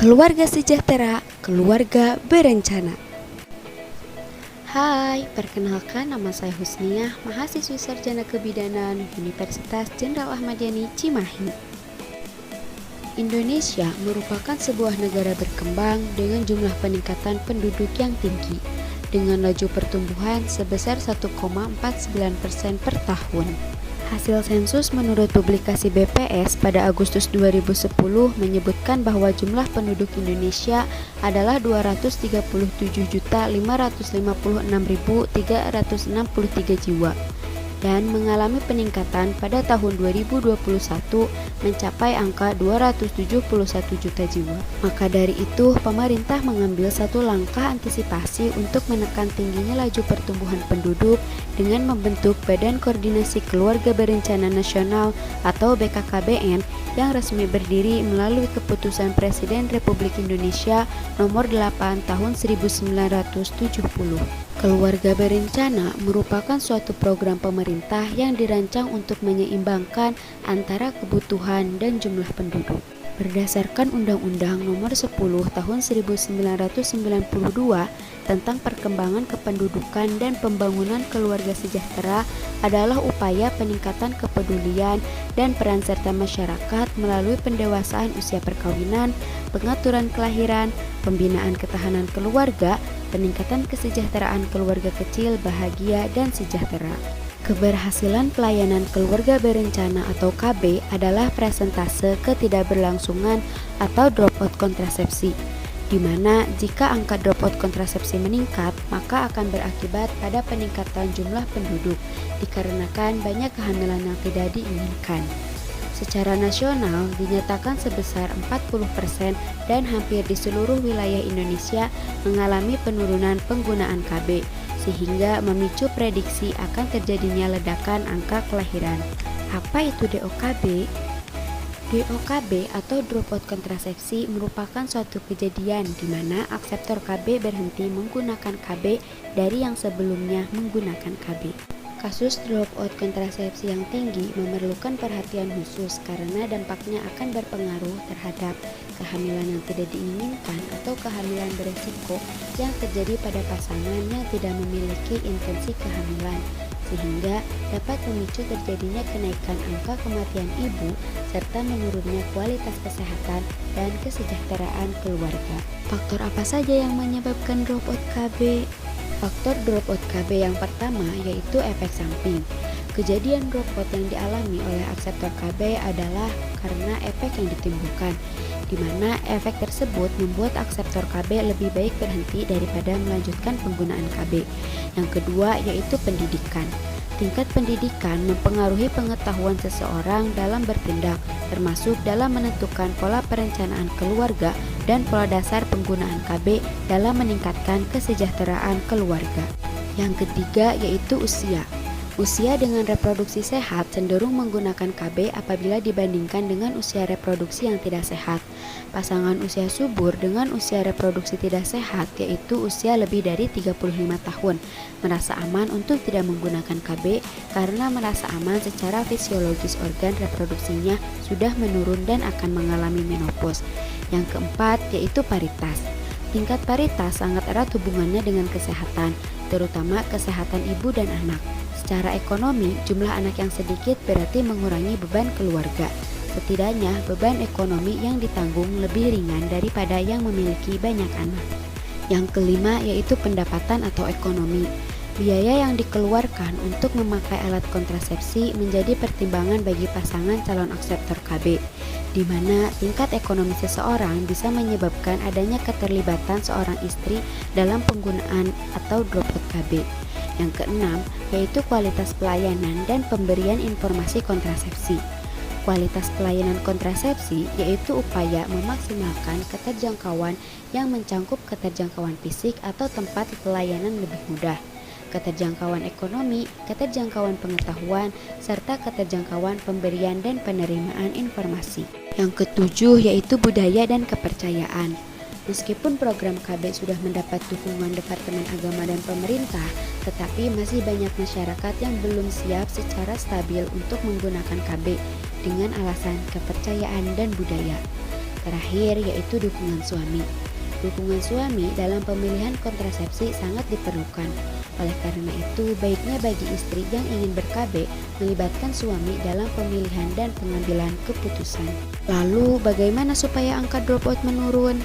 Keluarga sejahtera, keluarga berencana. Hai, perkenalkan nama saya Husniah, mahasiswi sarjana kebidanan Universitas Jenderal Ahmad Yani Cimahi. Indonesia merupakan sebuah negara berkembang dengan jumlah peningkatan penduduk yang tinggi, dengan laju pertumbuhan sebesar 1,49% per tahun. Hasil sensus menurut publikasi BPS pada Agustus 2010 menyebutkan bahwa jumlah penduduk Indonesia adalah 237.556.363 jiwa dan mengalami peningkatan pada tahun 2021 mencapai angka 271 juta jiwa. Maka dari itu, pemerintah mengambil satu langkah antisipasi untuk menekan tingginya laju pertumbuhan penduduk dengan membentuk Badan Koordinasi Keluarga Berencana Nasional atau BKKBN yang resmi berdiri melalui Keputusan Presiden Republik Indonesia Nomor 8 Tahun 1970. Keluarga berencana merupakan suatu program pemerintah yang dirancang untuk menyeimbangkan antara kebutuhan dan jumlah penduduk. Berdasarkan Undang-Undang Nomor 10 Tahun 1992 tentang perkembangan kependudukan dan pembangunan keluarga sejahtera adalah upaya peningkatan kepedulian dan peran serta masyarakat melalui pendewasaan usia perkawinan, pengaturan kelahiran, pembinaan ketahanan keluarga, peningkatan kesejahteraan keluarga kecil, bahagia, dan sejahtera. Keberhasilan pelayanan keluarga berencana atau KB adalah persentase ketidakberlangsungan atau dropout kontrasepsi, di mana jika angka dropout kontrasepsi meningkat, maka akan berakibat pada peningkatan jumlah penduduk, dikarenakan banyak kehamilan yang tidak diinginkan. Secara nasional dinyatakan sebesar 40% dan hampir di seluruh wilayah Indonesia mengalami penurunan penggunaan KB, sehingga memicu prediksi akan terjadinya ledakan angka kelahiran. Apa itu DOKB? DOKB atau dropout kontrasepsi merupakan suatu kejadian di mana akseptor KB berhenti menggunakan KB dari yang sebelumnya menggunakan KB. Kasus dropout kontrasepsi yang tinggi memerlukan perhatian khusus karena dampaknya akan berpengaruh terhadap kehamilan yang tidak diinginkan atau kehamilan beresiko yang terjadi pada pasangan yang tidak memiliki intensi kehamilan, sehingga dapat memicu terjadinya kenaikan angka kematian ibu serta menurunnya kualitas kesehatan dan kesejahteraan keluarga. Faktor apa saja yang menyebabkan dropout KB? Faktor dropout KB yang pertama yaitu efek samping. Kejadian dropout yang dialami oleh akseptor KB adalah karena efek yang ditimbulkan, di mana efek tersebut membuat akseptor KB lebih baik berhenti daripada melanjutkan penggunaan KB. Yang kedua yaitu pendidikan. Tingkat pendidikan mempengaruhi pengetahuan seseorang dalam bertindak, termasuk dalam menentukan pola perencanaan keluarga dan pola dasar penggunaan KB dalam meningkatkan kesejahteraan keluarga. Yang ketiga yaitu usia. Usia dengan reproduksi sehat cenderung menggunakan KB apabila dibandingkan dengan usia reproduksi yang tidak sehat. Pasangan usia subur dengan usia reproduksi tidak sehat, yaitu usia lebih dari 35 tahun, merasa aman untuk tidak menggunakan KB karena merasa aman secara fisiologis organ reproduksinya sudah menurun dan akan mengalami menopause. Yang keempat yaitu paritas. Tingkat paritas sangat erat hubungannya dengan kesehatan, terutama kesehatan ibu dan anak. Secara ekonomi, jumlah anak yang sedikit berarti mengurangi beban keluarga. Setidaknya, beban ekonomi yang ditanggung lebih ringan daripada yang memiliki banyak anak. Yang kelima yaitu pendapatan atau ekonomi. Biaya yang dikeluarkan untuk memakai alat kontrasepsi menjadi pertimbangan bagi pasangan calon akseptor KB, di mana tingkat ekonomi seseorang bisa menyebabkan adanya keterlibatan seorang istri dalam penggunaan atau dropout KB. Yang keenam yaitu kualitas pelayanan dan pemberian informasi kontrasepsi. Kualitas pelayanan kontrasepsi yaitu upaya memaksimalkan keterjangkauan yang mencangkup keterjangkauan fisik atau tempat pelayanan lebih mudah, keterjangkauan ekonomi, keterjangkauan pengetahuan, serta keterjangkauan pemberian dan penerimaan informasi. Yang ketujuh yaitu budaya dan kepercayaan. Meskipun program KB sudah mendapat dukungan Departemen Agama dan pemerintah, tetapi masih banyak masyarakat yang belum siap secara stabil untuk menggunakan KB dengan alasan kepercayaan dan budaya. Terakhir yaitu dukungan suami. Dukungan suami dalam pemilihan kontrasepsi sangat diperlukan. Oleh karena itu, baiknya bagi istri yang ingin ber-KB melibatkan suami dalam pemilihan dan pengambilan keputusan. Lalu, bagaimana supaya angka dropout menurun?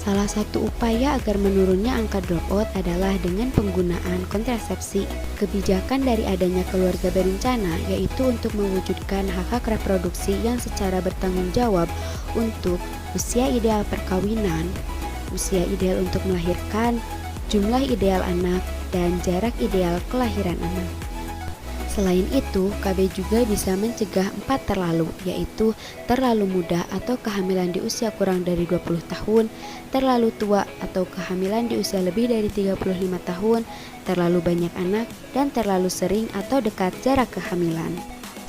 Salah satu upaya agar menurunnya angka dropout adalah dengan penggunaan kontrasepsi. Kebijakan dari adanya keluarga berencana yaitu untuk mewujudkan hak-hak reproduksi yang secara bertanggung jawab untuk usia ideal perkawinan, usia ideal untuk melahirkan, jumlah ideal anak, dan jarak ideal kelahiran anak. Selain itu, KB juga bisa mencegah 4 terlalu, yaitu terlalu muda atau kehamilan di usia kurang dari 20 tahun, terlalu tua atau kehamilan di usia lebih dari 35 tahun, terlalu banyak anak, dan terlalu sering atau dekat jarak kehamilan.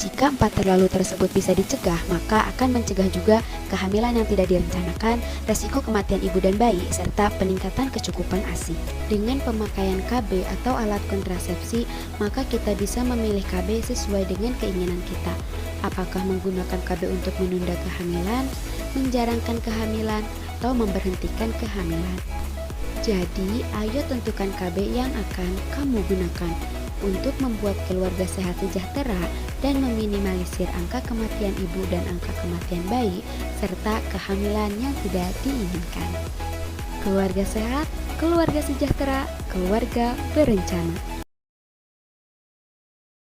Jika 4 terlalu tersebut bisa dicegah, maka akan mencegah juga kehamilan yang tidak direncanakan, resiko kematian ibu dan bayi, serta peningkatan kecukupan ASI. Dengan pemakaian KB atau alat kontrasepsi, maka kita bisa memilih KB sesuai dengan keinginan kita. Apakah menggunakan KB untuk menunda kehamilan, menjarangkan kehamilan, atau memberhentikan kehamilan. Jadi, ayo tentukan KB yang akan kamu gunakan untuk membuat keluarga sehat sejahtera dan meminimalisir angka kematian ibu dan angka kematian bayi serta kehamilan yang tidak diinginkan. Keluarga sehat, keluarga sejahtera, keluarga berencana.